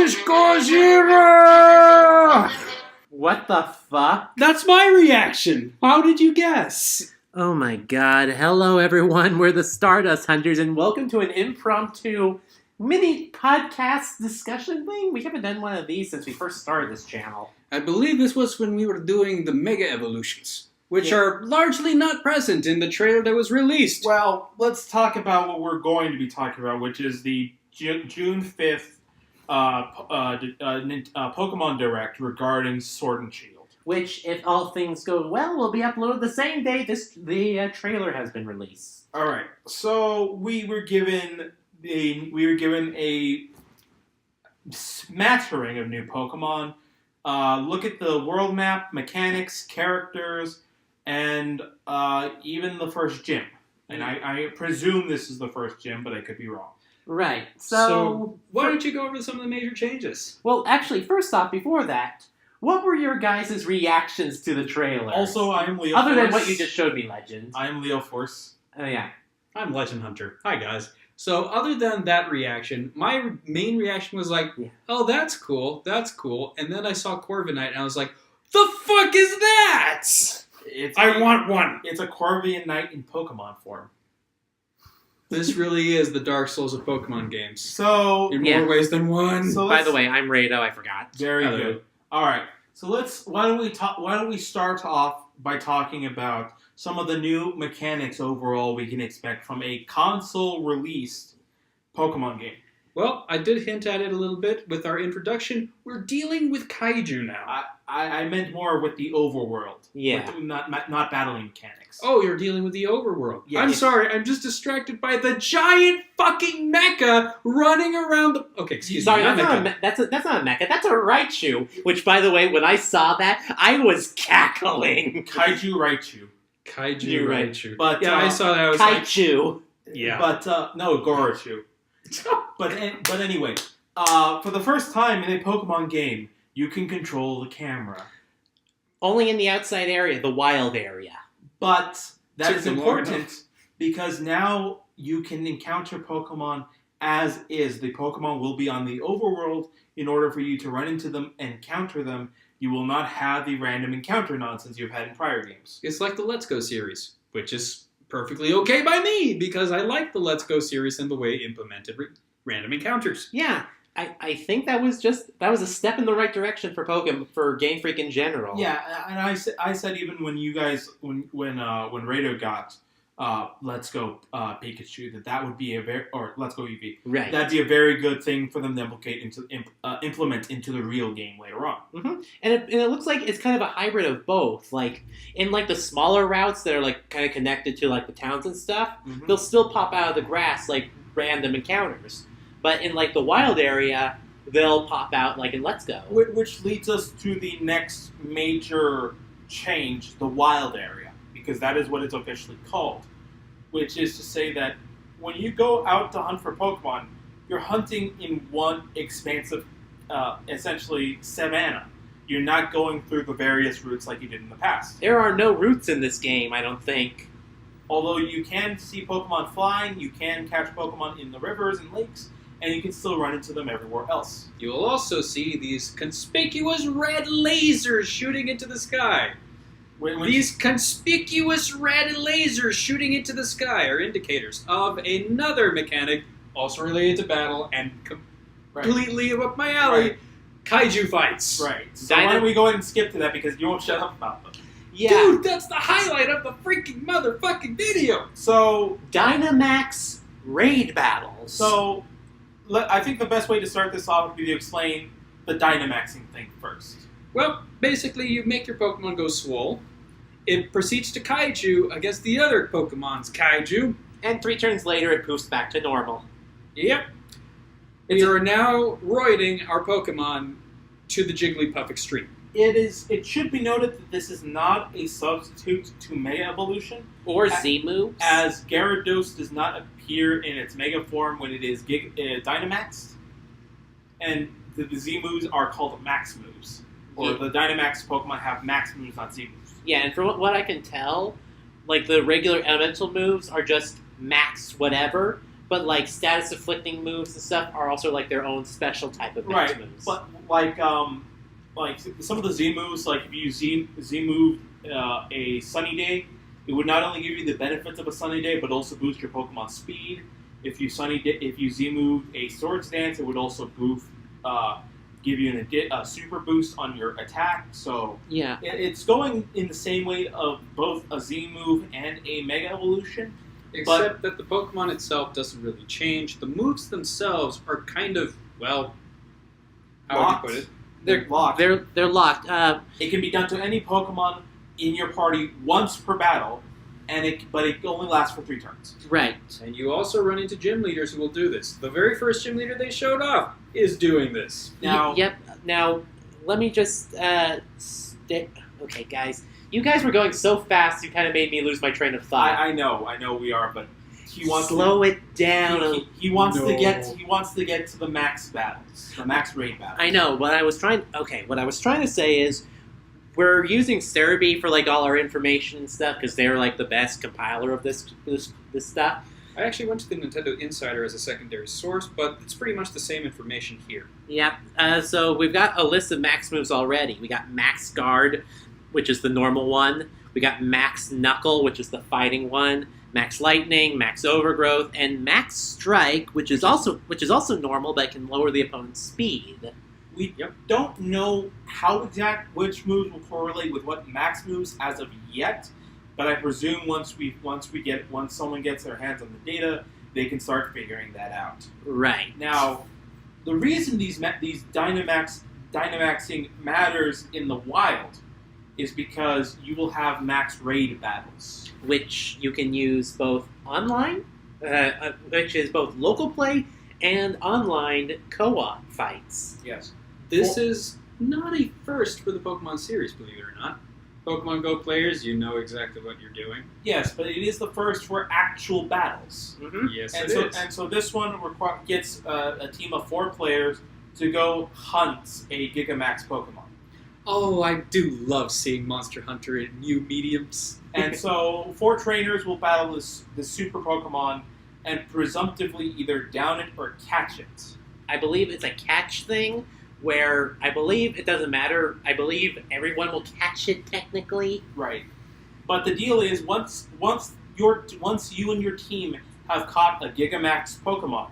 is Godzilla! What the fuck? That's my reaction. How did you guess? Oh my god. Hello, everyone. We're the Stardust Hunters, and welcome to an impromptu mini podcast discussion thing. We haven't done one of these since we first started this channel. I believe this was when we were doing the Mega Evolutions, which are largely not present in the trailer that was released. Well, let's talk about what we're going to be talking about, which is the June 5th Pokemon Direct regarding Sword and Shield. Which, if all things go well, will be uploaded the same day the trailer has been released. All right. So we were given a smattering of new Pokemon. Look at the world map, mechanics, characters, and even the first gym. And I presume this is the first gym, but I could be wrong. Right. So why don't you go over some of the major changes? Well, actually, first off, before that, what were your guys' reactions to the trailer? Also, I am Leo Other Force. than what you just showed me, Legend. I am Leo Force. Oh, yeah. I'm Legend Hunter. Hi, guys. So other than that reaction, my main reaction was like, oh, that's cool. And then I saw Corviknight, and I was like, the fuck is that? I want one. It's a Corviknight in Pokemon form. This really is the Dark Souls of Pokemon games. So in more ways than one. So by the way, I'm Reido. I forgot. Very good. All right. So why don't we start off by talking about some of the new mechanics overall we can expect from a console released Pokemon game. Well, I did hint at it a little bit with our introduction. We're dealing with kaiju now. I meant more with the overworld. Yeah. Not battling mechanics. Oh, you're dealing with the overworld. Yeah, I'm sorry, I'm just distracted by the giant fucking mecha running around the... Okay, excuse me. Sorry, that's not a mecha. That's a Raichu. Which, by the way, when I saw that, I was cackling. Kaiju Raichu. Kaiju Raichu. But, yeah, I saw that. I was Kaichu. Like, yeah. But, no, Gorochu. But anyway, for the first time in a Pokemon game, you can control the camera. Only in the outside area, the wild area. But that is important because now you can encounter Pokemon as is. The Pokemon will be on the overworld. In order for you to run into them and counter them, you will not have the random encounter nonsense you've had in prior games. It's like the Let's Go series, which is perfectly okay by me because I like the Let's Go series and the way it implemented random encounters. Yeah. I think that was a step in the right direction for Game Freak in general. Yeah, and I said even when you guys when Reido got Let's Go Pikachu that would be or Let's Go Eevee. Right. That'd be a very good thing for them to implement into the real game later on. Mm-hmm. And it looks like it's kind of a hybrid of both. Like in like the smaller routes that are like kind of connected to like the towns and stuff, they'll still pop out of the grass like random encounters. But in, like, the wild area, they'll pop out, like, in Let's Go. Which leads us to the next major change, the wild area. Because that is what it's officially called. Which is to say that when you go out to hunt for Pokemon, you're hunting in one expansive, essentially, savanna. You're not going through the various routes like you did in the past. There are no routes in this game, I don't think. Although you can see Pokemon flying, you can catch Pokemon in the rivers and lakes, and you can still run into them everywhere else. You will also see these conspicuous red lasers shooting into the sky. These conspicuous red lasers shooting into the sky are indicators of another mechanic, also related to battle and completely up my alley, kaiju fights. Right. So why don't we go ahead and skip to that because you won't shut up about them. Yeah. Dude, that's the highlight of the freaking motherfucking video! So... Dynamax raid battles. So... I think the best way to start this off would be to explain the Dynamaxing thing first. Well, basically you make your Pokemon go swole. It proceeds to Kaiju against the other Pokemon's Kaiju. And 3 turns later it poofs back to normal. Yep. We are now roiding our Pokemon to the Jigglypuff extreme. It should be noted that this is not a substitute to Mega Evolution. Or Z moves. As Gyarados does not appear in its Mega form when it is Dynamaxed. And the Z moves are called Max moves. Or the Dynamax Pokemon have Max moves, not Z moves. Yeah, and from what I can tell, like the regular elemental moves are just max whatever, But like status afflicting moves and stuff are also like their own special type of max moves. But like some of the Z moves, like if you Z move a Sunny Day, it would not only give you the benefits of a Sunny Day, but also boost your Pokemon speed. If you Z move a Swords Dance, it would also give you a super boost on your attack. So yeah, it's going in the same way of both a Z move and a Mega Evolution. Except that the Pokemon itself doesn't really change. The moves themselves are kind of, well, how would you put it? They're locked. They're locked. It can be done to any Pokemon in your party once per battle, but it only lasts for 3 turns. Right. And you also run into gym leaders who will do this. The very first gym leader they showed off is doing this. Now, yep. Now, let me just okay, guys. You guys were going so fast, you kind of made me lose my train of thought. I know we are, but he wants slow it down. He wants to get to the max battles, the max raid battles. I know. What I was trying to say is, we're using Cerebi for like all our information and stuff because they're like the best compiler of this stuff. I actually went to the Nintendo Insider as a secondary source, but it's pretty much the same information here. Yep. So we've got a list of max moves already. We got Max Guard, which is the normal one. We got Max Knuckle, which is the fighting one. Max Lightning, Max Overgrowth, and Max Strike, which is also normal but can lower the opponent's speed. We don't know which moves will correlate with what max moves as of yet, but I presume once someone gets their hands on the data, they can start figuring that out. Right. Now, the reason these Dynamaxing matters in the wild is because you will have max raid battles, which you can use both online, which is both local play and online co-op fights. Yes. This is not a first for the Pokemon series, believe it or not. Pokemon Go players, you know exactly what you're doing. Yes, but it is the first for actual battles. Mm-hmm. Yes, and it is. And so this one gets a team of 4 players to go hunt a Gigamax Pokemon. Oh, I do love seeing Monster Hunter in new mediums. And so 4 trainers will battle this super Pokemon and presumptively either down it or catch it. I believe it's a catch thing, where I believe it doesn't matter. I believe everyone will catch it technically. Right. But the deal is, once you and your team have caught a Gigamax Pokemon,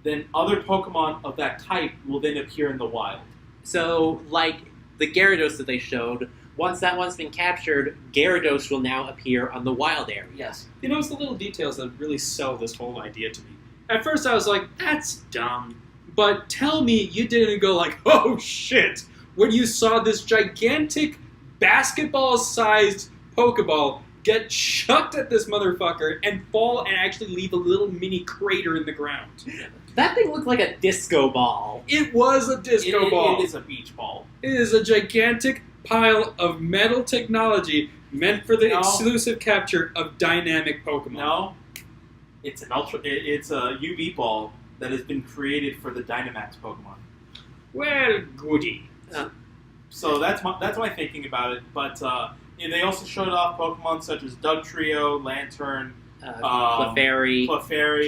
then other Pokemon of that type will then appear in the wild. So, like the Gyarados that they showed, once that one's been captured, Gyarados will now appear on the wild area. Yes. You know, it's the little details that really sell this whole idea to me. At first I was like, that's dumb. But tell me you didn't go like, oh shit, when you saw this gigantic basketball-sized Pokeball get chucked at this motherfucker and fall and actually leave a little mini crater in the ground. That thing looked like a disco ball. It was a disco ball. It is a beach ball. It is a gigantic pile of metal technology meant for the exclusive capture of dynamic Pokemon. No, it's a UV ball that has been created for the Dynamax Pokemon. Well, goody. So that's my thinking about it. But they also showed off Pokemon such as Dugtrio, Lantern, Clefairy,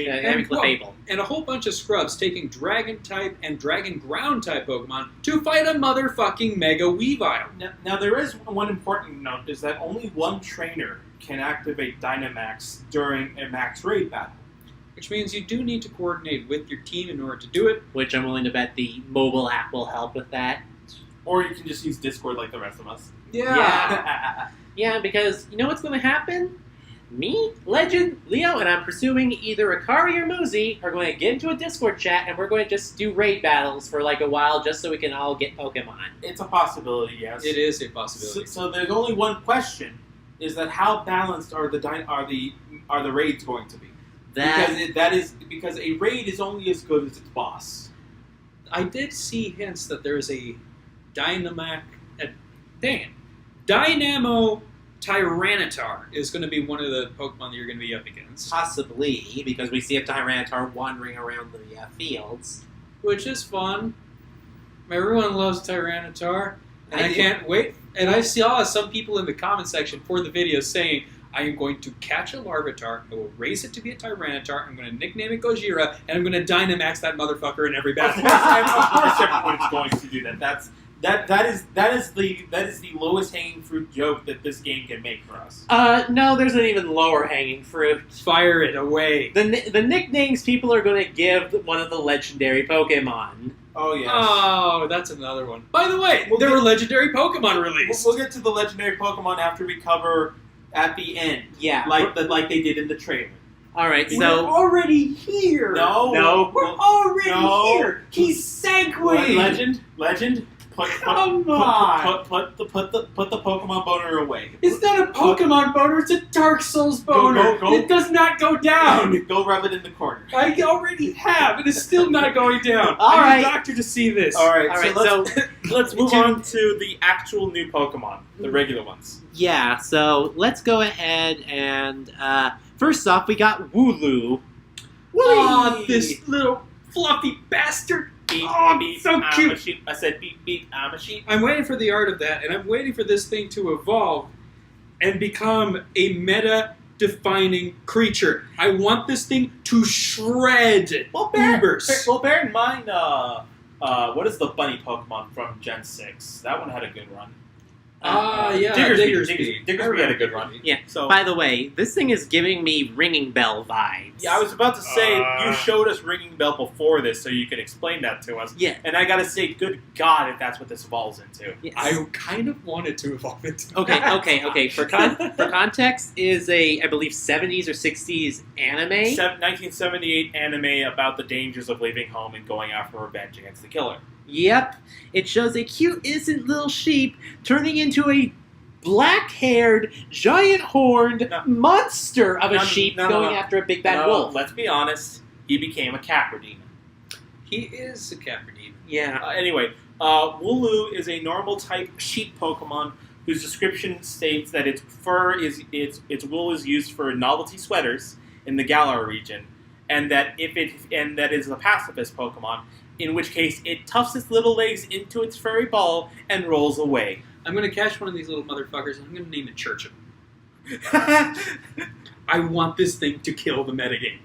and Clefable. And a whole bunch of scrubs taking Dragon-type and Dragon Ground-type Pokemon to fight a motherfucking Mega Weavile. Now there is one important note, is that only one trainer can activate Dynamax during a Max Raid battle. Which means you do need to coordinate with your team in order to do it. Which I'm willing to bet the mobile app will help with that. Or you can just use Discord like the rest of us. Yeah. Yeah, because you know what's going to happen? Me, Legend, Leo, and I'm pursuing either Akari or Muzi are going to get into a Discord chat and we're going to just do raid battles for like a while just so we can all get Pokemon. It's a possibility, yes. It is a possibility. So there's only one question, is that how balanced are the raids going to be? Because a raid is only as good as its boss. I did see hints that there is a Dynamo Tyranitar is going to be one of the Pokemon that you're going to be up against. Possibly, because we see a Tyranitar wandering around the fields. Which is fun. Everyone loves Tyranitar. And I can't wait. And I saw some people in the comment section for the video saying, I am going to catch a Larvitar, I will raise it to be a Tyranitar, I'm going to nickname it Gojira, and I'm going to Dynamax that motherfucker in every battle. Of course everyone's going to do that. That is the lowest hanging fruit joke that this game can make for us. No, there's an even lower hanging fruit. Fire it away. The nicknames people are going to give one of the legendary Pokemon. Oh, yes. Oh, that's another one. By the way, there were legendary Pokemon released. We'll get to the legendary Pokemon after we cover at the end. Yeah. Like they did in the trailer. Alright, We're so... already here. No. We're already No. here. He's segueing. Legend. Come on. Put the Pokemon boner away. It's not a Pokemon boner, it's a Dark Souls boner. Go. It does not go down. Go rub it in the corner. I already have. It is still not going down. All I right. need a doctor to see this. Alright, so let's move on to the actual new Pokemon, the regular ones. yeah, so let's go ahead and first off we got Wooloo. Oh, this little fluffy bastard. Beep, Oh, beep, so I'm cute. a sheep. I said beep, beep, I'm a sheep. I'm waiting for the art of that, and I'm waiting for this thing to evolve and become a meta-defining creature. I want this thing to shred Ubers. Bear in mind, what is the bunny Pokemon from Gen 6? That one had a good run. Yeah, Diggersby had a good run. Yeah. So, By the way, this thing is giving me Ringing Bell vibes. yeah, I was about to say, you showed us Ringing Bell before this, so you could explain that to us. Yeah. And I gotta say, good God, if that's what this evolves into. Yes. I kind of wanted to evolve into Okay. For context, is I believe 70s or 60s anime. 1978 anime about the dangers of leaving home and going out for revenge against the killer. Yep. It shows a cute, innocent little sheep turning into a black-haired, giant-horned monster of a sheep going after a big bad wolf. Let's be honest, he became a Capra demon. He is a Capra demon. Yeah. Anyway, Wooloo is a normal type sheep Pokemon whose description states that its wool is used for novelty sweaters in the Galar region, and that it is a pacifist Pokemon, in which case it tufts its little legs into its furry ball and rolls away. I'm going to catch one of these little motherfuckers and I'm going to name it Churchill. I want this thing to kill the metagame.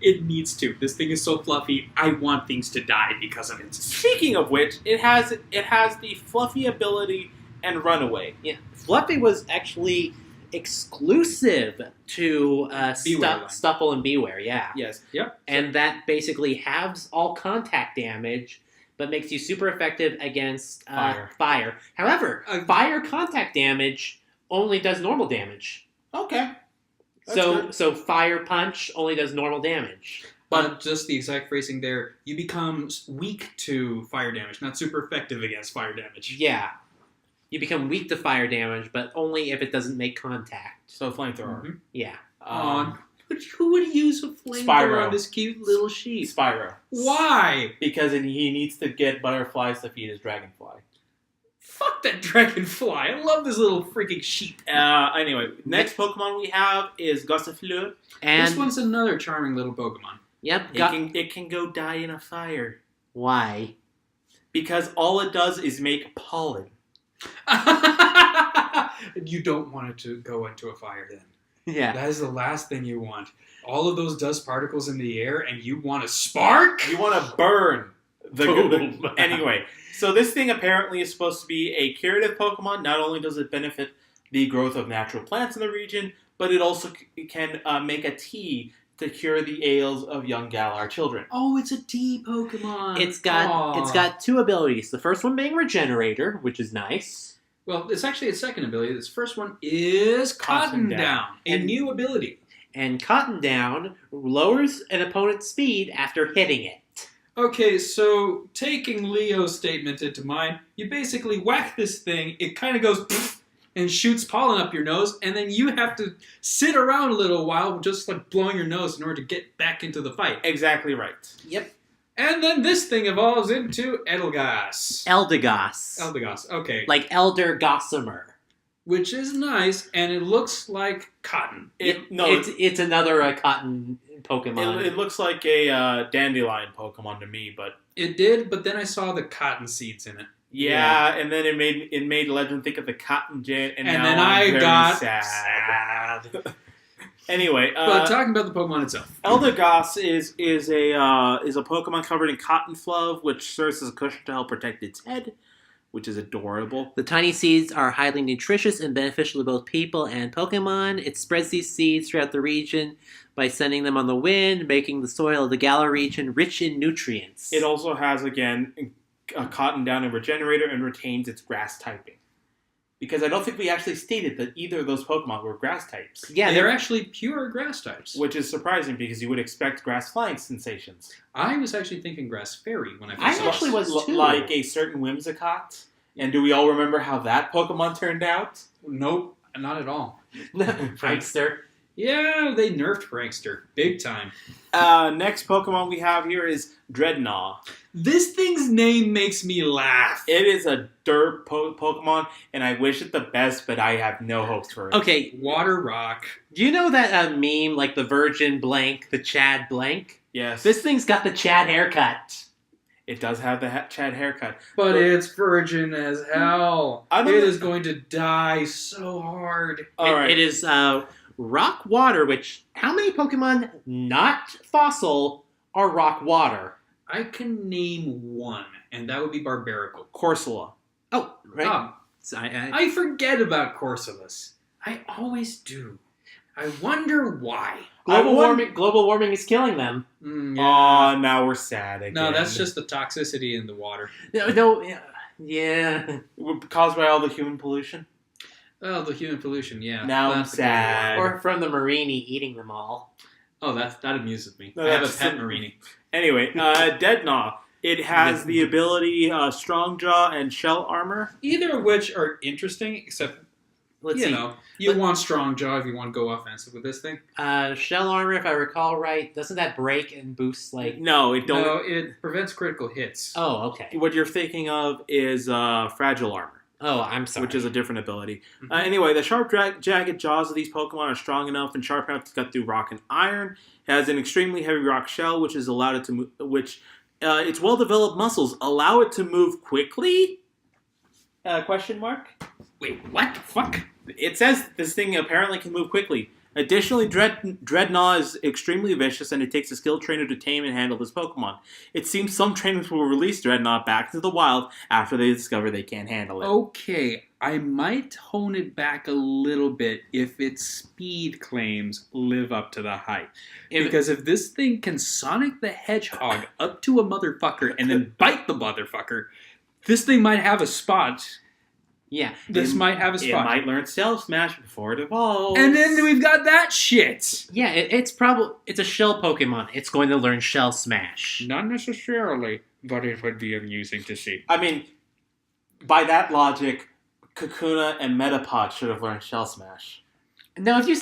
It needs to. This thing is so fluffy, I want things to die because of it. Speaking of which, it has the fluffy ability and runaway. Yeah. Fluffy was actually exclusive to Stuffle and Beware, yeah. Yes. Yep. And that basically halves all contact damage, but makes you super effective against fire. However, fire contact damage only does normal damage. Okay. So fire punch only does normal damage. But just the exact phrasing there, you become weak to fire damage, not super effective against fire damage. Yeah. You become weak to fire damage, but only if it doesn't make contact. So flamethrower. Mm-hmm. Yeah. Who would use a flamethrower on this cute little sheep? Spyro. Why? Because he needs to get butterflies to feed his dragonfly. Fuck that dragonfly. I love this little freaking sheep. Anyway, next Pokemon we have is Gossifleur. And this one's another charming little Pokemon. Yep. It can go die in a fire. Why? Because all it does is make pollen. You don't want it to go into a fire then. Yeah. That is the last thing you want. All of those dust particles in the air and you want to spark? You want to burn Anyway, so this thing apparently is supposed to be a curative Pokemon. Not only does it benefit the growth of natural plants in the region, but it also can make a tea to cure the ails of young Galar children. Oh, it's a tea Pokemon. It's got two abilities. The first one being Regenerator, which is nice. Well, it's actually a second ability. This first one is Cotton Down, a new ability. And Cotton Down lowers an opponent's speed after hitting it. Okay, so taking Leo's statement into mind, you basically whack this thing, it kind of goes pfft, and shoots pollen up your nose, and then you have to sit around a little while just like blowing your nose in order to get back into the fight. Exactly right. Yep. And then this thing evolves into Eldegoss. Eldegoss, okay. Like Elder Gossamer. Which is nice, and it looks like cotton. It's another cotton Pokemon. It looks like a dandelion Pokemon to me, but... It did, but then I saw the cotton seeds in it. Yeah, and then it made Legend think of the cotton gin, and now then I'm I very got sad. Anyway, but talking about the Pokemon itself, Eldegoss is a Pokemon covered in cotton fluff, which serves as a cushion to help protect its head, which is adorable. The tiny seeds are highly nutritious and beneficial to both people and Pokemon. It spreads these seeds throughout the region by sending them on the wind, making the soil of the Galar region rich in nutrients. It also has, again, a cotton down and regenerator and retains its grass typing. Because I don't think we actually stated that either of those Pokemon were grass types. Yeah, they're actually pure grass types. Which is surprising because you would expect grass flying sensations. I was actually thinking grass fairy when I I first saw actually it. was too. Like a certain Whimsicott. And do we all remember how that Pokemon turned out? Nope, not at all. Prankster. Yeah, they nerfed Prankster. Big time. Next Pokemon we have here is Dreadnought. This thing's name makes me laugh. It is a dirt Pokemon, and I wish it the best, but I have no hopes for it. Okay, Water Rock. do you know that meme, like the Virgin blank, the Chad blank? Yes. This thing's got the Chad haircut. It does have the Chad haircut. But it's virgin as hell. I don't It know- is going to die so hard. Alright. It is rock water, which, how many Pokemon not fossil are rock water? I can name one, and that would be Barbarical. Corsola. Oh, right. So I forget about Corsolas. I always do. I wonder why. Global warming is killing them. Yeah. Oh, now we're sad again. No, that's just the toxicity in the water. No, yeah. Caused by all the human pollution. Oh, the human pollution, yeah. Now I'm That's the global sad. warming. Or from the Marini eating them all. Oh, that amuses me. No, I have a that's pet just- Marini. Anyway, Deadnaw. It has the ability Strong Jaw and Shell Armor. Either of which are interesting, except, Let's you see. know, you want strong jaw if you want to go offensive with this thing. Shell armor, if I recall right, doesn't that break and boost like? No, it don't. No, it prevents critical hits. Oh, okay. What you're thinking of is Fragile Armor, Oh, I'm sorry. which is a different ability. Mhm. Anyway, the sharp, jagged jaws of these Pokemon are strong enough and sharp enough to cut through rock and iron. It has an extremely heavy rock shell, which has allowed it to move. Its well-developed muscles allow it to move quickly. Question mark. Wait, what the fuck? It says this thing apparently can move quickly. Additionally, Dreadnought is extremely vicious, and it takes a skilled trainer to tame and handle this Pokemon. It seems some trainers will release Dreadnought back into the wild after they discover they can't handle it. Okay, I might hone it back a little bit if its speed claims live up to the hype. Because if this thing can Sonic the Hedgehog up to a motherfucker and then bite the motherfucker, this thing might have a spot. Yeah. This might have a It spot. might learn Stealth Smash before it evolves. And then we've got that shit. Yeah, it's a shell Pokemon. It's going to learn Shell Smash. Not necessarily, but it would be amusing to see. I mean, by that logic, Kakuna and Metapod should have learned Shell Smash. No, if you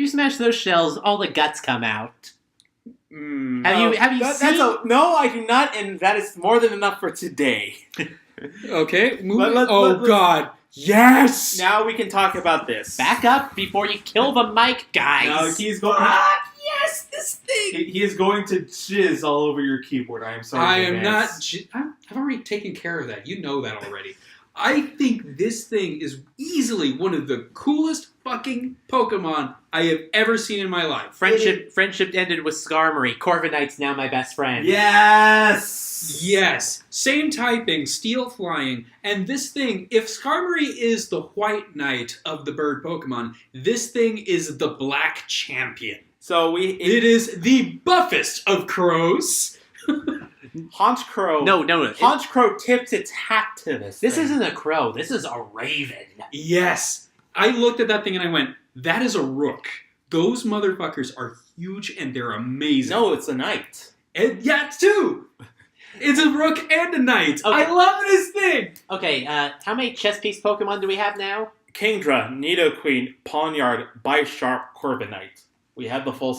smash those shells, all the guts come out. Have you seen? No, I do not, and that is more than enough for today. Okay, moving. Let's- God. Yes! Now we can talk about this. Back up before you kill the mic, guys. Now he's going. Yes, this thing! He is going to jizz all over your keyboard. I am sorry. I in am not. advance. I've already taken care of that. You know that already. I think this thing is easily one of the coolest fucking Pokemon I have ever seen in my life. Friendship ended with Skarmory. Corviknight's now my best friend. Yes. Yes, same typing, steel flying, and this thing, if Skarmory is the white knight of the bird Pokemon, this thing is the black champion. So It is the buffest of crows. Honchkrow. No. Honchkrow tips its hat to this. This thing. isn't a crow. This is a raven. Yes. I looked at that thing and I went, that is a rook. Those motherfuckers are huge and they're amazing. No, it's a knight. And yeah, too. It's a rook and a knight. Okay. I love this thing. Okay, how many chess piece Pokemon do we have now? Kingdra, Nidoqueen, Pawniard, Bisharp, Corviknight. We have the full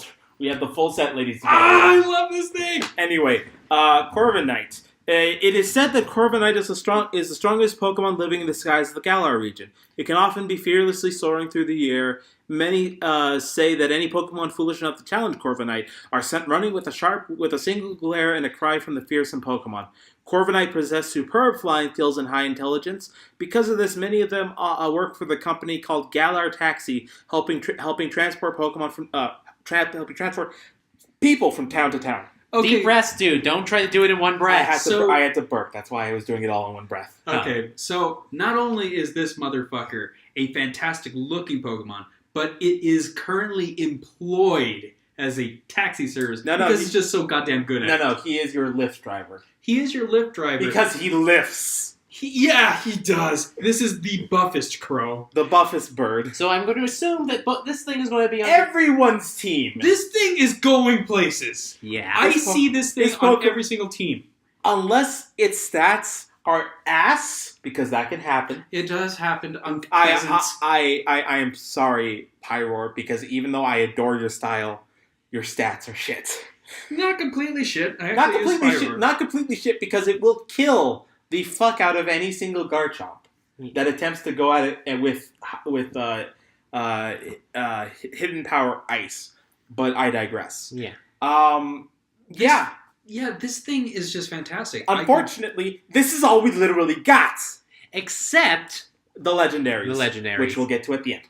set, ladies and gentlemen. I love this thing. Anyway, Corviknight. It is said that Corviknight is the strongest Pokemon living in the skies of the Galar region. It can often be fearlessly soaring through the air. Many say that any Pokemon foolish enough to challenge Corviknight are sent running with a single glare and a cry from the fearsome Pokemon. Corviknight possess superb flying skills and high intelligence. Because of this, many of them work for the company called Galar Taxi, helping transport Pokemon from helping transport people from town to town. Okay. Deep breaths, dude. Don't try to do it in one breath. I had to burp. That's why I was doing it all in one breath. Okay, so not only is this motherfucker a fantastic looking Pokemon, but it is currently employed as a taxi service because he's just so goddamn good at it. No, he is your Lyft driver. He is your Lyft driver. Because he lifts. He does. This is the buffest crow. The buffest bird. So I'm going to assume that this thing is going to be on everyone's team. This thing is going places. Yeah. I see this thing on every single team. Unless its stats are ass, because that can happen. It does happen on peasants. I am sorry, Pyroar, because even though I adore your style, your stats are shit. Not completely shit. Not completely shit, because it will kill the fuck out of any single Garchomp that attempts to go at it with hidden power ice. But I digress. Yeah. Yeah, this thing is just fantastic. Unfortunately, this is all we literally got. Except the legendaries. Which we'll get to at the end.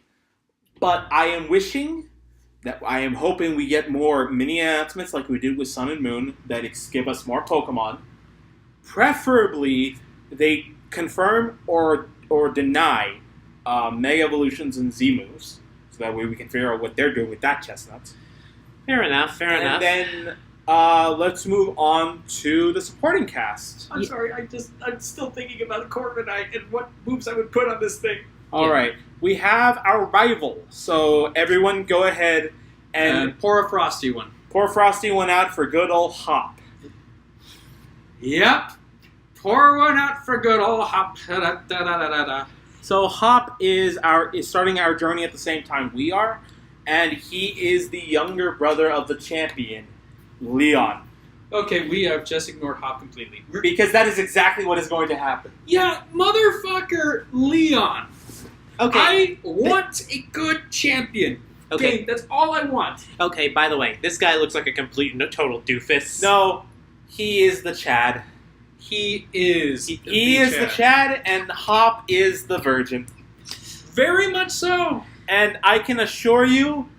But I am hoping we get more mini announcements like we did with Sun and Moon that give us more Pokemon. Preferably, they confirm or deny Mega Evolutions and Z moves, so that way we can figure out what they're doing with that chestnut. Fair enough. And then let's move on to the supporting cast. I'm sorry, I'm still thinking about Corviknight and what moves I would put on this thing. All right, we have our rival, so everyone go ahead and pour a frosty one. Pour a frosty one out for good old Hop. Yep. Pour one out for good old Hop. So Hop is starting our journey at the same time we are, and he is the younger brother of the champion, Leon. Okay, we have just ignored Hop completely. Because that is exactly what is going to happen. Yeah, motherfucker, Leon. Okay. I want a good champion. Okay, that's all I want. Okay, by the way, this guy looks like a complete total doofus. No, he is the Chad. He is. He is the Chad, and Hop is the Virgin. Very much so. And I can assure you,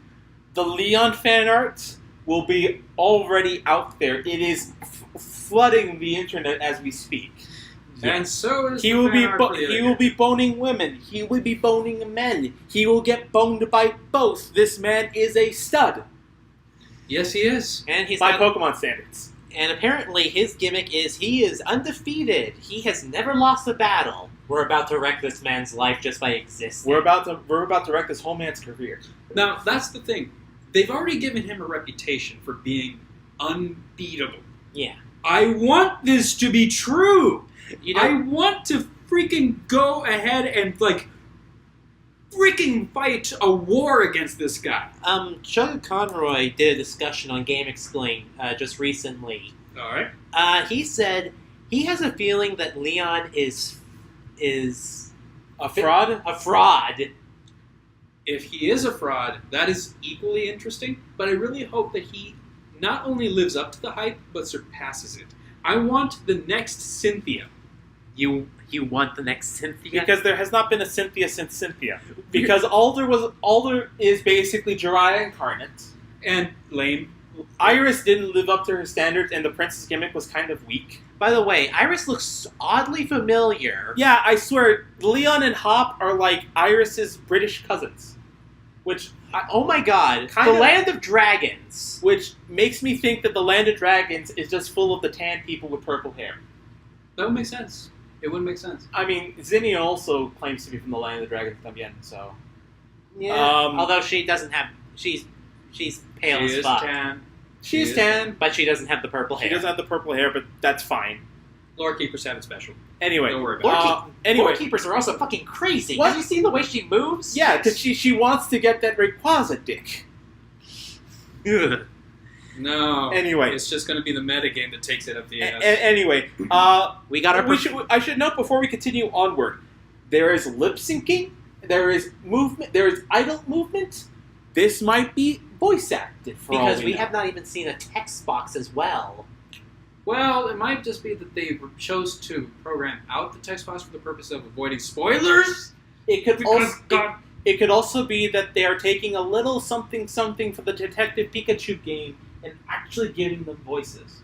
the Leon fan art will be already out there. It is flooding the internet as we speak. Yeah. And so is he will be boning women. He will be boning men. He will get boned by both. This man is a stud. Yes, he is. And he's by Pokemon standards. And apparently his gimmick is he is undefeated. He has never lost a battle. We're about to wreck this man's life just by existing. We're about to wreck this whole man's career. Now, that's the thing. They've already given him a reputation for being unbeatable. Yeah. I want this to be true. I want to freaking go ahead and, freaking fight a war against this guy. Chug Conroy did a discussion on Game Explain just recently. Alright. He said he has a feeling that Leon is a fraud? A fraud. If he is a fraud, that is equally interesting, but I really hope that he not only lives up to the hype, but surpasses it. I want the next Cynthia. You want the next Cynthia? Because there has not been a Cynthia since Cynthia. Because Alder is basically Jiraiya incarnate. And lame. Iris didn't live up to her standards, and the princess gimmick was kind of weak. By the way, Iris looks oddly familiar. Yeah, I swear, Leon and Hop are like Iris's British cousins. Which, oh my god, the Land of Dragons. Which makes me think that the Land of Dragons is just full of the tan people with purple hair. That would make sense. It wouldn't make sense. I mean, Zinnia also claims to be from the Land of the Dragons también, so... Yeah, although she doesn't have... She's pale as fuck. She is tan. But she doesn't have the purple hair. She doesn't have the purple hair, but that's fine. Lore Keepers have it special. Anyway. Don't worry about it. Lore Keepers are also fucking crazy. What? Have you seen the way she moves? Yeah, because she wants to get that Rayquaza dick. Ugh. No. Anyway. It's just going to be the metagame that takes it up the ass. Anyway, We got our... I should note before we continue onward, there is lip syncing, there is movement, there is idle movement. This might be voice acted for all Because we know. have not even seen a text box as well. Well, it might just be that they chose to program out the text box for the purpose of avoiding spoilers. It could Because also it could also be that they are taking a little something for the Detective Pikachu game and actually giving them voices.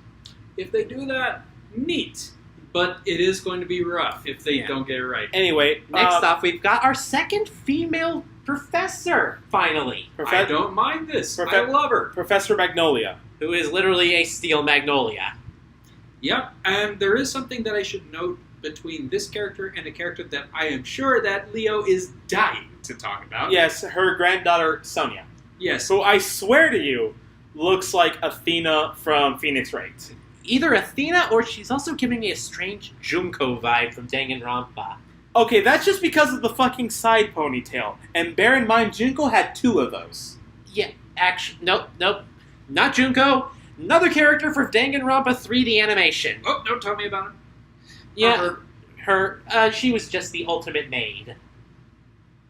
If they do that, neat. But it is going to be rough if they don't get it right. Anyway, Next off, we've got our second female professor, finally. I don't mind this. I love her. Professor Magnolia. Who is literally a steel magnolia. Yep, and there is something that I should note between this character and a character that I am sure that Leo is dying to talk about. Yes, her granddaughter Sonia. Yes. So I swear to you, looks like Athena from Phoenix Wright. Either Athena or she's also giving me a strange Junko vibe from Danganronpa. Okay, that's just because of the fucking side ponytail. And bear in mind, Junko had 2 of those. Yeah, actually, nope. Not Junko. Another character for Danganronpa 3D animation. Oh, don't tell me about him. Yeah, she was just the ultimate maid.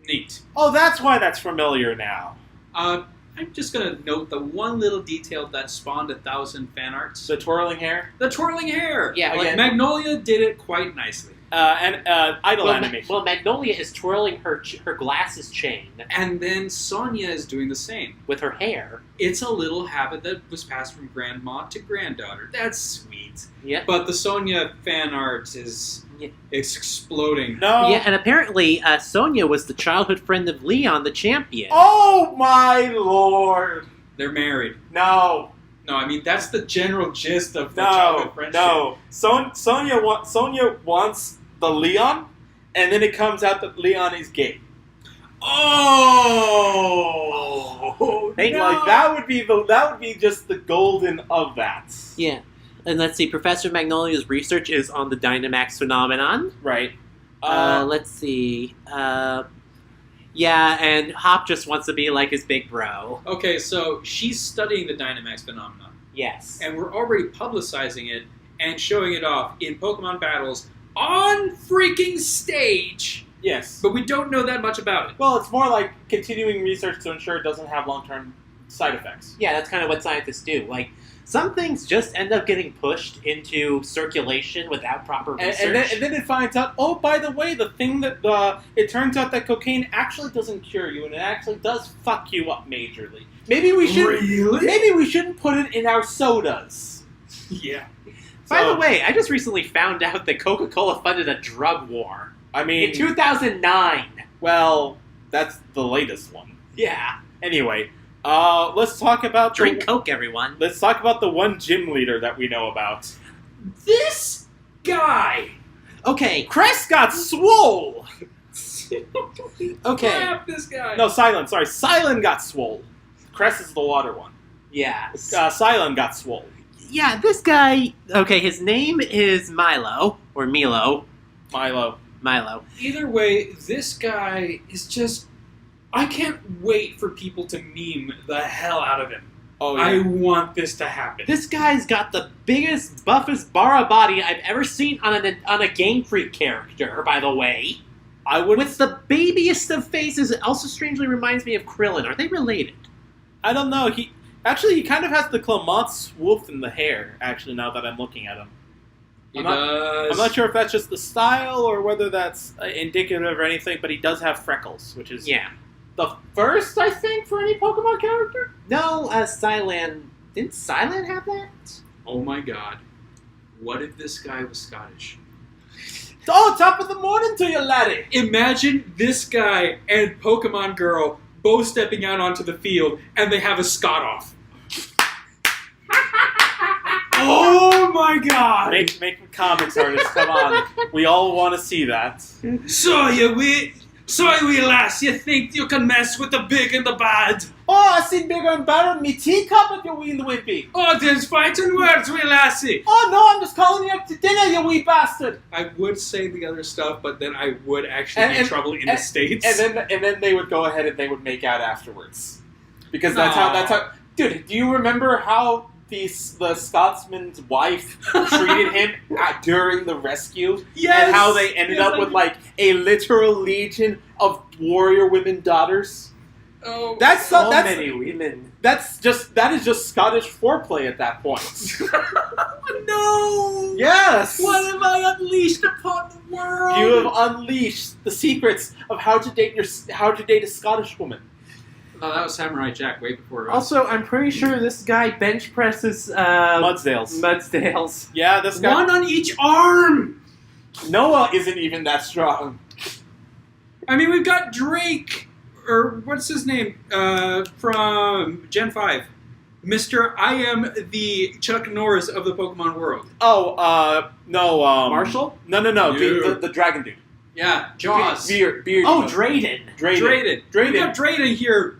Neat. Oh, that's why that's familiar now. I'm just going to note the one little detail that spawned 1,000 fan arts. The twirling hair. The twirling hair. Yeah, like again. Magnolia did it quite nicely. And idle animation. Well, Magnolia is twirling her glasses chain And then Sonia is doing the same. with her hair. It's a little habit that was passed from grandma to granddaughter. That's sweet. Yeah. But the Sonia fan art is Yeah. it's exploding. No. Yeah, and apparently Sonia was the childhood friend of Leon, the champion. Oh my lord. They're married. No. No, I mean that's the general gist of the No. childhood friendship. No. Sonia wants the Leon, and then it comes out that Leon is gay. Oh, Hey, no. Like that would be just the golden of that. Yeah. And let's see, Professor Magnolia's research is on the Dynamax phenomenon. Right. Let's see. Yeah, and Hop just wants to be like his big bro. Okay, so she's studying the Dynamax phenomenon, Yes. and we're already publicizing it and showing it off in Pokemon battles on freaking stage. Yes. But we don't know that much about it. Well, it's more like continuing research to ensure it doesn't have long-term side effects. Yeah, that's kind of what scientists do. Like, some things just end up getting pushed into circulation without proper research. And then it finds out, oh, by the way, the thing that it turns out that cocaine actually doesn't cure you, and it actually does fuck you up majorly. Maybe we shouldn't put it in our sodas. Yeah. By the way, I just recently found out that Coca-Cola funded a drug war. I mean, In 2009. well, that's the latest one. Yeah. Anyway, let's talk about Drink Coke, everyone. Let's talk about the one gym leader that we know about. This guy. Okay. Crest got swole. Okay. Crap, this guy. No, Silent. Sorry, Silent got swole. Crest is the water one. Yeah. Silent got swole. Yeah, this guy... Okay, his name is Milo. Or Milo. Milo. Either way, this guy is just... I can't wait for people to meme the hell out of him. Oh, I yeah. want this to happen. This guy's got the biggest, buffest bara body I've ever seen on a Game Freak character, by the way. I would. With the babiest of faces, it also strangely reminds me of Krillin. Are they related? I don't know. He kind of has the Clement swoop in the hair, actually, now that I'm looking at him. He I'm does. not sure if that's just the style or whether that's indicative or anything, but he does have freckles, which is Yeah. the first, I think, for any Pokemon character. No, Sylan... Didn't Sylan have that? Oh my god. What if this guy was Scottish? Oh, top of the morning to you, laddie! Imagine this guy and Pokemon Girl both stepping out onto the field and they have a Scott off. Oh my god! Make comics artists, come on. We all want to see that. So you wee lass, you think you can mess with the big and the bad? Oh, I seen bigger and better. Me teacup if you wee wimpy. Oh, there's fighting words, wee lassie. Oh no, I'm just calling you up to dinner, you wee bastard. I would say the other stuff, but then I would actually be in trouble in the States. And then they would go ahead and they would make out afterwards. Because that's how Dude, do you remember how the Scotsman's wife treated him during the rescue? Yes! And how they ended up with, like, a literal legion of warrior women daughters? Oh, That's many women. that is just Scottish foreplay at that point. no! Yes! What have I unleashed upon the world? You have unleashed the secrets of how to date a Scottish woman. Oh, that was Samurai Jack way before it was. Also, I'm pretty sure this guy bench presses Mudsdales. Yeah, this guy. One on each arm! Noah isn't even that strong. I mean, we've got Drake, or what's his name, from Gen 5. Mr. I am the Chuck Norris of the Pokemon world. Oh, no, Marshall? No, the dragon dude. Yeah, Jaws. Beard. Oh, Drayden. Drayden. We got Drayden here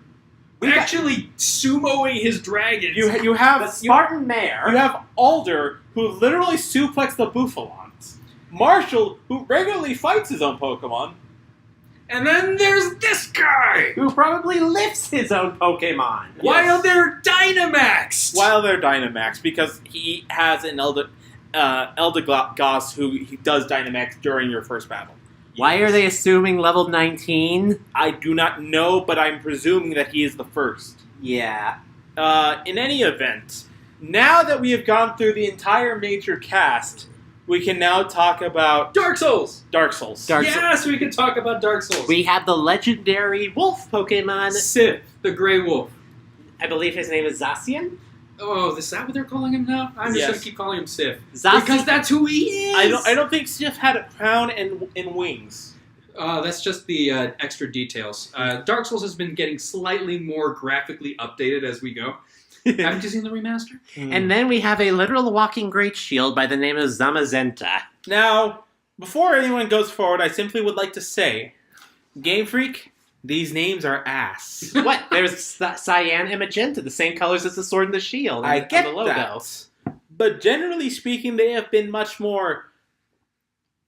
actually sumoing his dragon. You have The Spartan Mare. You have Alder, who literally suplexed the Bouffalons. Marshall, who regularly fights his own Pokemon. And then there's this guy! Who probably lifts his own Pokemon. While they're Dynamaxed! While they're Dynamax, because he has an Eldegoss who he does Dynamax during your first battle. Why are they assuming level 19? I do not know, but I'm presuming that he is the first. Yeah. In any event, now that we have gone through the entire major cast, we can now talk about Dark Souls! Yes, we can talk about Dark Souls. We have the legendary wolf Pokemon. Sith, the Grey Wolf. I believe his name is Zacian. Oh, is that what they're calling him now? I'm just Yes. going to keep calling him Sif. Zacian. Because that's who he is! I don't think Sif had a crown and wings. That's just the extra details. Dark Souls has been getting slightly more graphically updated as we go. Haven't you seen the remaster? And then we have a literal walking great shield by the name of Zamazenta. Now, before anyone goes forward, I simply would like to say, Game Freak, these names are ass. What? There's cyan and magenta, the same colors as the sword and the shield. I And get the logo. that. But generally speaking, they have been much more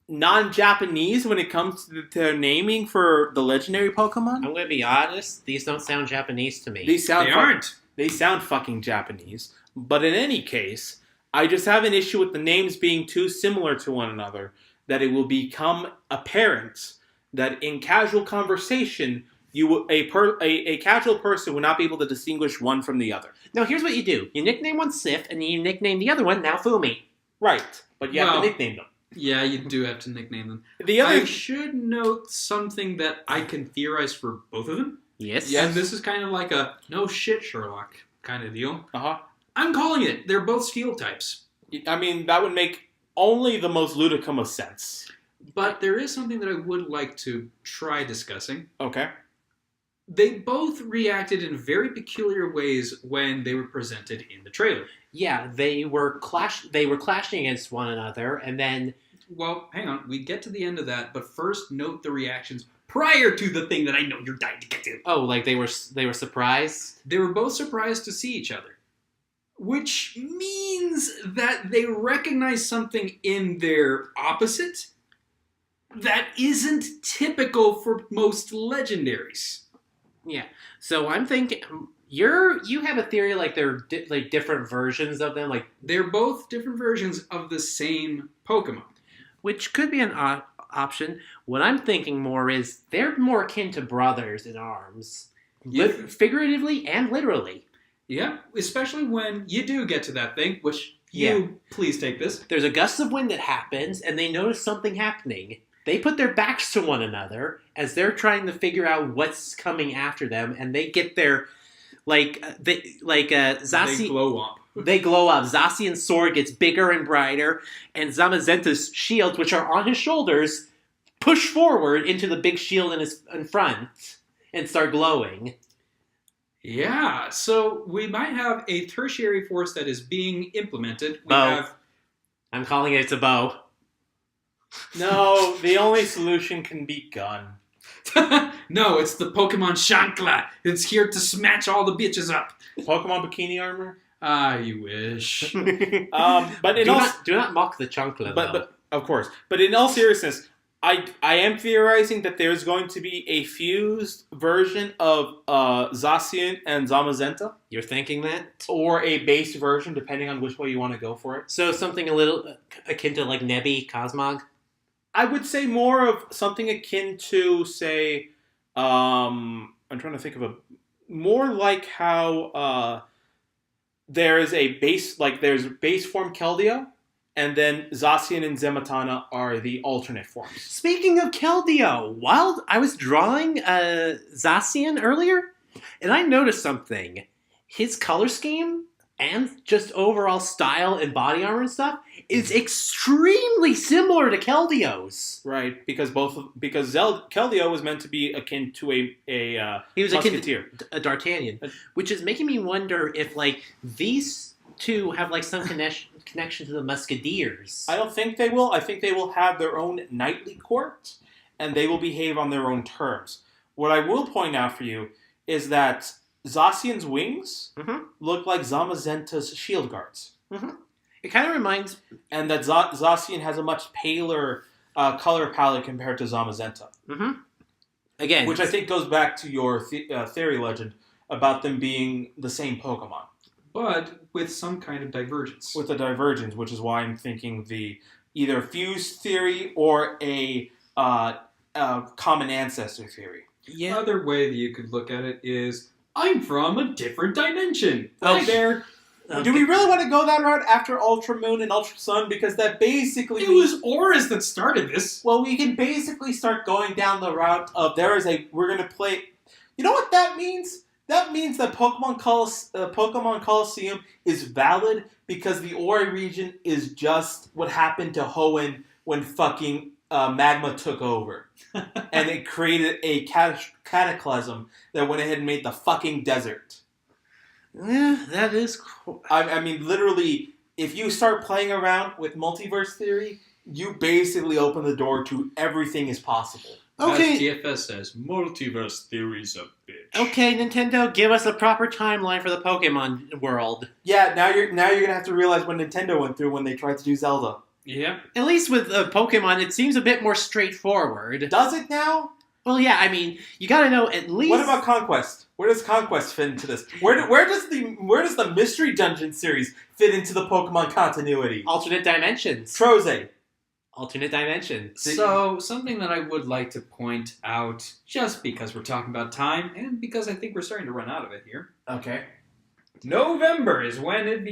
non-Japanese when it comes to their naming for the legendary Pokemon. I'm going to be honest, these don't sound Japanese to me. They aren't. They sound fucking Japanese. But in any case, I just have an issue with the names being too similar to one another, that it will become apparent that in casual conversation, a casual person would not be able to distinguish one from the other. No, here's what you do. You nickname one Sif, and you nickname the other one Naofumi. Right, but you have to nickname them. Yeah, you do have to nickname them. The other I should note something that I can theorize for both of them. Yes. And this is kind of like a no shit Sherlock kind of deal. Uh-huh. I'm calling it. They're both steel types. I mean, that would make only the most ludicrous sense. But there is something that I would like to try discussing. Okay. They both reacted in very peculiar ways when they were presented in the trailer. Yeah, they were clashing against one another, and then... Well, hang on. We get to the end of that, but first note the reactions prior to the thing that I know you're dying to get to. Oh, like they were surprised? They were both surprised to see each other. Which means that they recognize something in their opposite that isn't typical for most legendaries. Yeah. So I'm thinking... You have a theory like they're different versions of them, like They're both different versions of the same Pokemon. which could be an option. What I'm thinking more is they're more akin to brothers in arms, figuratively and literally. Yeah, especially when you do get to that thing, which please take this. There's a gust of wind that happens, and they notice something happening. They put their backs to one another as they're trying to figure out what's coming after them, and they get their Zacian. They glow up. They glow up. Zacian's sword gets bigger and brighter, and Zamazenta's shields, which are on his shoulders, push forward into the big shield in front and start glowing. Yeah, so we might have a tertiary force that is being implemented. I'm calling it a bow. No, the only solution can be gun. No, it's the Pokemon Shankla. It's here to smash all the bitches up. Pokemon bikini armor? Ah, you wish. But Do not mock the Chunkla, but of course. But in all seriousness, I am theorizing that there's going to be a fused version of Zacian and Zamazenta, You're thinking that? or a base version, depending on which way you want to go for it. So something a little akin to like Nebi, Cosmog? I would say more of something akin to, say, I'm trying to think of more like how there's base form Keldeo, and then Zacian and Zematana are the alternate forms. Speaking of Keldeo, while I was drawing Zacian earlier, and I noticed something. His color scheme and just overall style and body armor and stuff is extremely similar to Keldeo's. Right, because Keldeo was meant to be akin to a He was musketeer. akin to a D'Artagnan, which is making me wonder if like these two have like some connection to the Musketeers. I don't think they will. I think they will have their own knightly court, and they will behave on their own terms. What I will point out for you is that Zacian's wings look like Zamazenta's shield guards. It kind of reminds... And that Zacian has a much paler color palette compared to Zamazenta. Again... Which I think goes back to your theory legend about them being the same Pokemon. But with some kind of divergence. With a divergence, which is why I'm thinking the either fused theory or a common ancestor theory. Yeah. Another way that you could look at it is, I'm from a different dimension. Hi there. Okay. Do we really want to go that route after Ultra Moon and Ultra Sun? Because that basically... It was Auras that started this. Well, we can basically start going down the route of we're going to play... You know what that means? That means that Pokemon Coliseum is valid because the Ori region is just what happened to Hoenn when fucking magma took over. And it created a cataclysm that went ahead and made the fucking desert. Yeah, that is cool. I mean, literally, if you start playing around with multiverse theory, you basically open the door to everything is possible. Okay. As TFS says, multiverse theory's a bitch. Okay, Nintendo, give us a proper timeline for the Pokemon world. Yeah, now you're gonna have to realize what Nintendo went through when they tried to do Zelda. Yeah. At least with Pokemon, it seems a bit more straightforward. Does it now? Well, yeah, I mean, you gotta know at least... What about Conquest? Where does Conquest fit into this? Where does the Mystery Dungeon series fit into the Pokemon continuity? Alternate dimensions. Troze. Alternate dimensions. So, something that I would like to point out, just because we're talking about time, and because I think we're starting to run out of it here. Okay. November is when it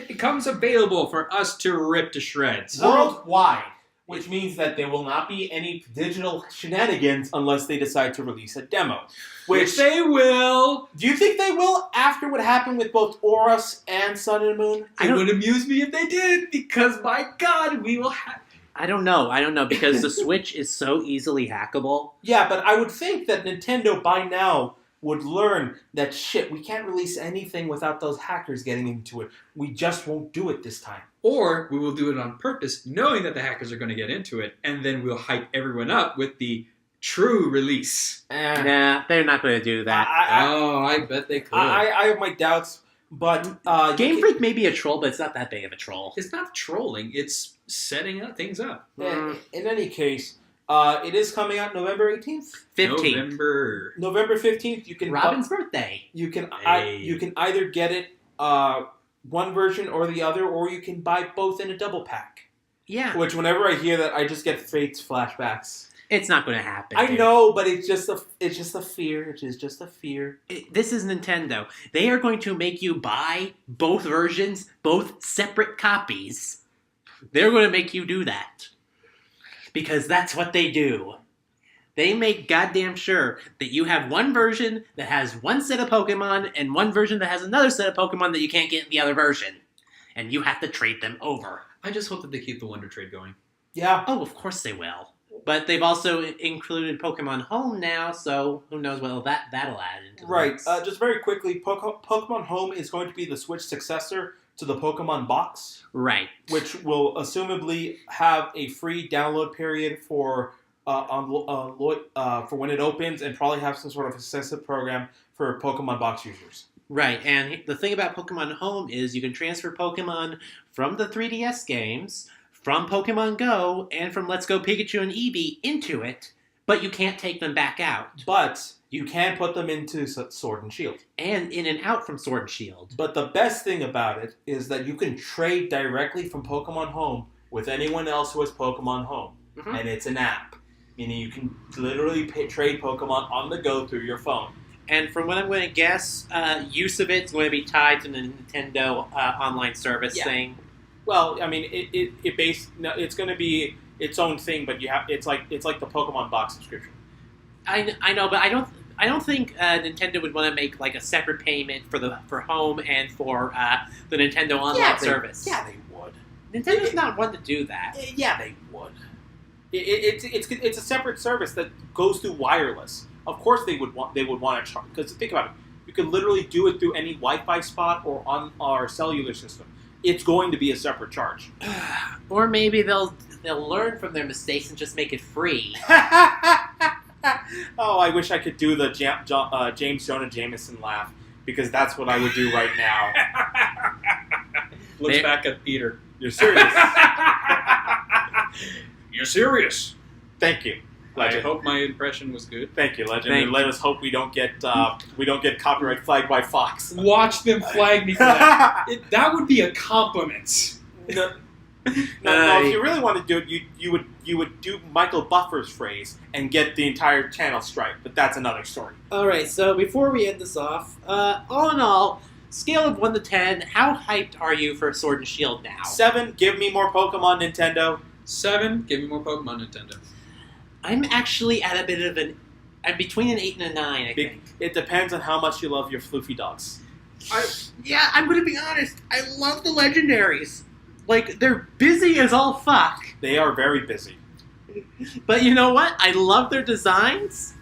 becomes available for us to rip to shreds. Worldwide. Which means that there will not be any digital shenanigans unless they decide to release a demo. Which they will. Do you think they will after what happened with both Oros and Sun and Moon? It would amuse me if they did, because my god, we will have... I don't know, because the Switch is so easily hackable. Yeah, but I would think that Nintendo by now would learn that shit, we can't release anything without those hackers getting into it. We just won't do it this time. Or we will do it on purpose, knowing that the hackers are going to get into it, and then we'll hype everyone up with the true release. Nah, they're not going to do that. I bet they could. I have my doubts, but... Game Freak may be a troll, but it's not that big of a troll. It's not trolling, it's setting things up. In any case, it is coming out November 18th? 15th. November 15th. You can Robin's birthday. You can either get it one version or the other, or you can buy both in a double pack. Yeah. Which, whenever I hear that, I just get Fate's flashbacks. It's not going to happen. I know, but it's just a fear. It is just a fear. This is Nintendo. They are going to make you buy both versions, both separate copies. They're going to make you do that. Because that's what they do. They make goddamn sure that you have one version that has one set of Pokemon and one version that has another set of Pokemon that you can't get in the other version. And you have to trade them over. I just hope that they keep the Wonder Trade going. Yeah. Oh, of course they will. But they've also included Pokemon Home now, so who knows what that'll add into the Right. mix. Just very quickly, Pokemon Home is going to be the Switch successor to the Pokemon Box. Right. Which will assumably have a free download period for when it opens, and probably have some sort of assistive program for Pokemon Box users. Right, and the thing about Pokemon Home is you can transfer Pokemon from the 3DS games, from Pokemon Go and from Let's Go Pikachu and Eevee into it, but you can't take them back out. But you can put them into Sword and Shield. And in and out from Sword and Shield. But the best thing about it is that you can trade directly from Pokemon Home with anyone else who has Pokemon Home. Mm-hmm. And it's an app. Meaning you can literally trade Pokemon on the go through your phone. And from what I'm going to guess, use of it's going to be tied to the Nintendo online service thing. Well, I mean, it's going to be its own thing, but it's like the Pokemon box subscription. I know, but I don't think Nintendo would want to make like a separate payment for home and for the Nintendo online service. Yeah, they would. Nintendo's not one to do that. Yeah, they would. It's a separate service that goes through wireless. Of course, they would want to charge, because think about it. You can literally do it through any Wi-Fi spot or on our cellular system. It's going to be a separate charge. Or maybe they'll learn from their mistakes and just make it free. Oh, I wish I could do the James Jonah Jameson laugh, because that's what I would do right now. Looks back at Peter. You're serious? You're serious. Thank you, Legend. I hope my impression was good. Thank you, Legend. And let us hope we don't get copyright flagged by Fox. Watch them flag me for that. That would be a compliment. No, if you really want to do it, you would do Michael Buffer's phrase and get the entire channel strike, but that's another story. Alright, so before we end this off, all in all, scale of 1 to 10, how hyped are you for Sword and Shield now? 7, give me more Pokemon, Nintendo. 7, give me more Pokemon, Nintendo. I'm actually at a bit of I'm between an 8 and a 9, I think. It depends on how much you love your floofy dogs. I'm going to be honest, I love the legendaries. Like, they're busy as all fuck. They are very busy. But you know what? I love their designs.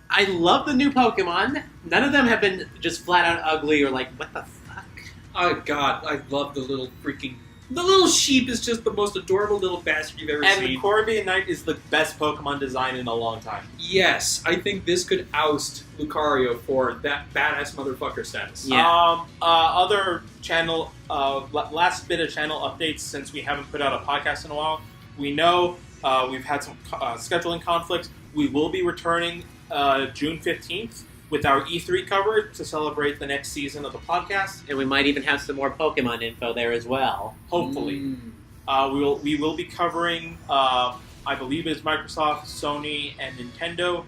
I love the new Pokemon. None of them have been just flat out ugly or like, what the fuck? Oh god, I love the little freaking... The little sheep is just the most adorable little bastard you've ever seen. And Corby Knight is the best Pokemon design in a long time. Yes, I think this could oust Lucario for that badass motherfucker status. Yeah. Other channel, last bit of channel updates since we haven't put out a podcast in a while. We know we've had some scheduling conflicts. We will be returning June 15th with our E3 coverage to celebrate the next season of the podcast. And we might even have some more Pokemon info there as well. Hopefully. We will be covering, I believe it's Microsoft, Sony, and Nintendo.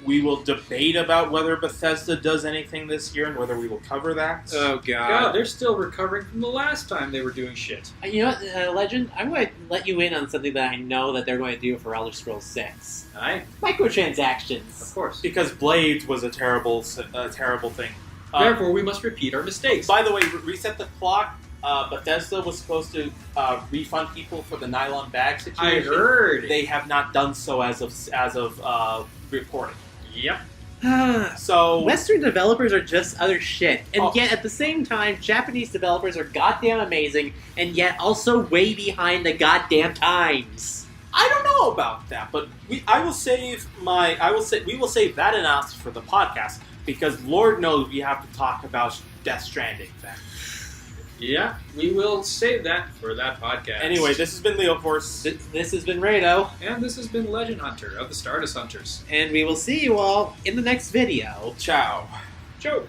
We will debate about whether Bethesda does anything this year and whether we will cover that. Oh, God. God, they're still recovering from the last time they were doing shit. You know what, Legend? I'm going to let you in on something that I know that they're going to do for Elder Scrolls 6. Aye. Microtransactions. Of course. Because Blades was a terrible thing. Therefore, we must repeat our mistakes. By the way, reset the clock. Bethesda was supposed to refund people for the nylon bag situation. I heard. They have not done so as of reporting. Yep. So Western developers are just other shit. And Oh. yet, at the same time, Japanese developers are goddamn amazing, and yet also way behind the goddamn times. I don't know about that, but we will save that analysis for the podcast, because Lord knows we have to talk about Death Stranding then. Yeah, we will save that for that podcast. Anyway, this has been Leo Force. This has been Reido, And this has been Legend Hunter of the Stardust Hunters. and we will see you all in the next video. Ciao. Ciao.